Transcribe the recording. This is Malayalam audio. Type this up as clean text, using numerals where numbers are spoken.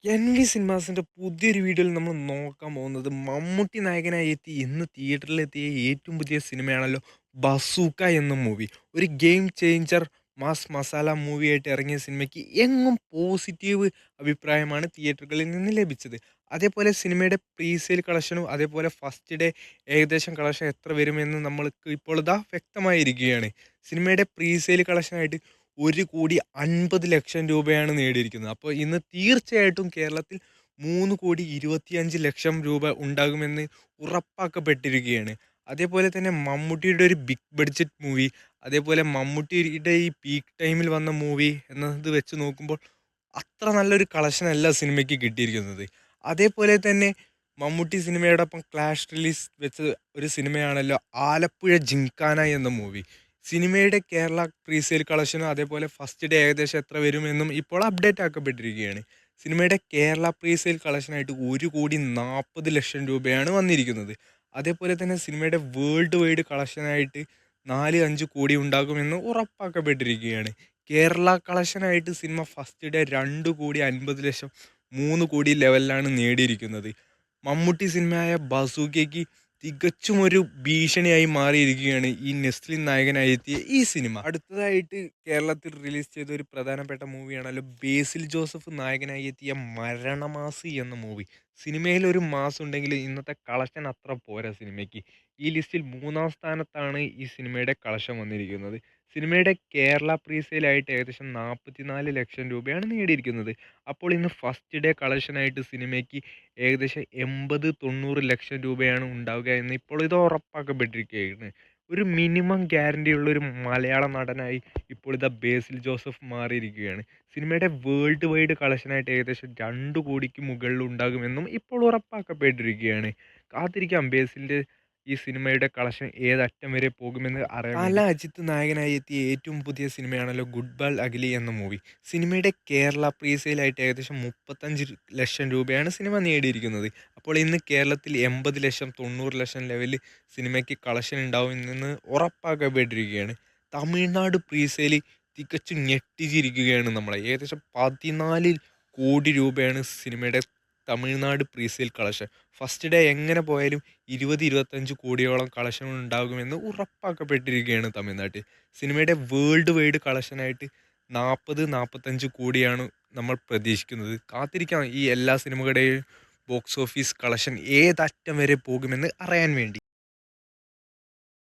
എൻവി സിനിമാസിന്റെ പുതിയൊരു വീഡിയോയിൽ നമ്മൾ നോക്കാൻ പോകുന്നത് മമ്മൂട്ടി നായകനായി എത്തി ഇന്ന് തിയേറ്ററിലെത്തിയ ഏറ്റവും പുതിയ സിനിമയാണല്ലോ ബസൂക്ക എന്ന മൂവി. ഒരു ഗെയിം ചേഞ്ചർ മാസ് മസാല മൂവിയായിട്ട് ഇറങ്ങിയ സിനിമയ്ക്ക് എങ്ങും പോസിറ്റീവ് അഭിപ്രായമാണ് തിയേറ്ററുകളിൽ നിന്ന് ലഭിച്ചത്. അതേപോലെ സിനിമയുടെ പ്രീസെയിൽ കളക്ഷനും അതേപോലെ ഫസ്റ്റ് ഡേ ഏകദേശം കളക്ഷൻ എത്ര വരുമെന്ന് നമ്മൾക്ക് ഇപ്പോൾ ഇതാ വ്യക്തമായിരിക്കുകയാണ്. സിനിമയുടെ പ്രീസെയിൽ കളക്ഷനായിട്ട് 1,50,00,000 രൂപയാണ് നേടിയിരിക്കുന്നത്. അപ്പോൾ ഇന്ന് തീർച്ചയായിട്ടും കേരളത്തിൽ 3,25,00,000 രൂപ ഉണ്ടാകുമെന്ന് ഉറപ്പാക്കപ്പെട്ടിരിക്കുകയാണ്. അതേപോലെ തന്നെ മമ്മൂട്ടിയുടെ ഒരു ബിഗ് ബഡ്ജറ്റ് മൂവി, അതേപോലെ മമ്മൂട്ടിയുടെ ഈ പീക്ക് ടൈമിൽ വന്ന മൂവി എന്നത് വെച്ച് നോക്കുമ്പോൾ അത്ര നല്ലൊരു കളക്ഷനല്ല സിനിമയ്ക്ക് കിട്ടിയിരിക്കുന്നത്. അതേപോലെ തന്നെ മമ്മൂട്ടി സിനിമയോടൊപ്പം ക്ലാഷ് റിലീസ് വെച്ച ഒരു സിനിമയാണല്ലോ ആലപ്പുഴ ജിംഖാന എന്ന മൂവി. സിനിമയുടെ കേരള പ്രീസെയിൽ കളക്ഷനും അതേപോലെ ഫസ്റ്റ് ഡേ ഏകദേശം എത്ര വരുമെന്നും ഇപ്പോൾ അപ്ഡേറ്റ് ആക്കപ്പെട്ടിരിക്കുകയാണ്. സിനിമയുടെ കേരള പ്രീസെയിൽ കളക്ഷനായിട്ട് 1,40,00,000 രൂപയാണ് വന്നിരിക്കുന്നത്. അതേപോലെ തന്നെ സിനിമയുടെ വേൾഡ് വൈഡ് കളക്ഷനായിട്ട് 4-5 കോടി ഉണ്ടാകുമെന്ന് ഉറപ്പാക്കപ്പെട്ടിരിക്കുകയാണ്. കേരള കളക്ഷനായിട്ട് സിനിമ ഫസ്റ്റ് ഡേ 2,50,00,000 3 കോടി ലെവലിലാണ് നേടിയിരിക്കുന്നത്. മമ്മൂട്ടി സിനിമയായ ബസൂക്കയ്ക്ക് തികച്ചും ഒരു ഭീഷണിയായി മാറിയിരിക്കുകയാണ് ഈ നെസ്ലിൻ നായകനായി എത്തിയ ഈ സിനിമ. അടുത്തതായിട്ട് കേരളത്തിൽ റിലീസ് ചെയ്ത ഒരു പ്രധാനപ്പെട്ട മൂവിയാണല്ലോ ബേസിൽ ജോസഫ് നായകനായി എത്തിയ മരണമാസി എന്ന മൂവി. സിനിമയിൽ ഒരു മാസ് ഉണ്ടെങ്കിൽ ഇന്നത്തെ കളക്ഷൻ അത്ര പോരാ സിനിമയ്ക്ക്. ഈ ലിസ്റ്റിൽ 3-ാം സ്ഥാനത്താണ് ഈ സിനിമയുടെ കളക്ഷൻ വന്നിരിക്കുന്നത്. സിനിമയുടെ കേരള പ്രീസെയിലായിട്ട് ഏകദേശം 44,00,000 രൂപയാണ് നേടിയിരിക്കുന്നത്. അപ്പോൾ ഇന്ന് ഫസ്റ്റ് ഡേ കളക്ഷനായിട്ട് സിനിമയ്ക്ക് ഏകദേശം 80-90 ലക്ഷം രൂപയാണ് ഉണ്ടാവുക എന്ന് ഇപ്പോൾ ഇത് ഉറപ്പാക്കപ്പെട്ടിരിക്കുകയാണ്. ഒരു മിനിമം ഗ്യാരണ്ടിയുള്ള ഒരു മലയാള നടനായി ഇപ്പോൾ ഇതാ ബേസിൽ ജോസഫ് മാറിയിരിക്കുകയാണ്. സിനിമയുടെ വേൾഡ് വൈഡ് കളക്ഷനായിട്ട് ഏകദേശം 2 കോടിക്ക് മുകളിൽ ഉണ്ടാകുമെന്നും ഇപ്പോൾ ഉറപ്പാക്കപ്പെട്ടിരിക്കുകയാണ്. കാത്തിരിക്കാം ബേസിലിൻ്റെ ഈ സിനിമയുടെ കളക്ഷൻ ഏതറ്റം വരെ പോകുമെന്ന് അറിയാൻ വേണ്ടി. അജിത്ത് നായകനായി എത്തിയ ഏറ്റവും പുതിയ സിനിമയാണല്ലോ ഗുഡ് ബാൾ അഗലി എന്ന മൂവി. സിനിമയുടെ കേരള പ്രീസെയിലായിട്ട് ഏകദേശം 35,00,000 രൂപയാണ് സിനിമ നേടിയിരിക്കുന്നത്. അപ്പോൾ ഇന്ന് കേരളത്തിൽ 80,00,000 90,00,000 ലെവലിൽ സിനിമയ്ക്ക് കളക്ഷൻ ഉണ്ടാവുമെന്ന് ഉറപ്പാക്കപ്പെട്ടിരിക്കുകയാണ്. തമിഴ്നാട് പ്രീസെയിൽ തികച്ചും ഞെട്ടിച്ചിരിക്കുകയാണ് നമ്മളെ. ഏകദേശം 14 കോടി രൂപയാണ് സിനിമയുടെ Tamil Nadu presale collection. First day എങ്ങനെ പോയാലും 20-25 കോടിയോളം കളക്ഷൻ ഉണ്ടാകുമെന്ന് ഉറപ്പാക്കപ്പെട്ടിരിക്കുകയാണ് തമിഴ്നാട്ടിൽ. സിനിമയുടെ വേൾഡ് വൈഡ് കളക്ഷനായിട്ട് 40-45 കോടിയാണ് നമ്മൾ പ്രതീക്ഷിക്കുന്നത്. കാത്തിരിക്കാം ഈ എല്ലാ സിനിമകളുടെയും ബോക്സ് ഓഫീസ് കളക്ഷൻ ഏതറ്റം വരെ പോകുമെന്ന് അറിയാൻ വേണ്ടി.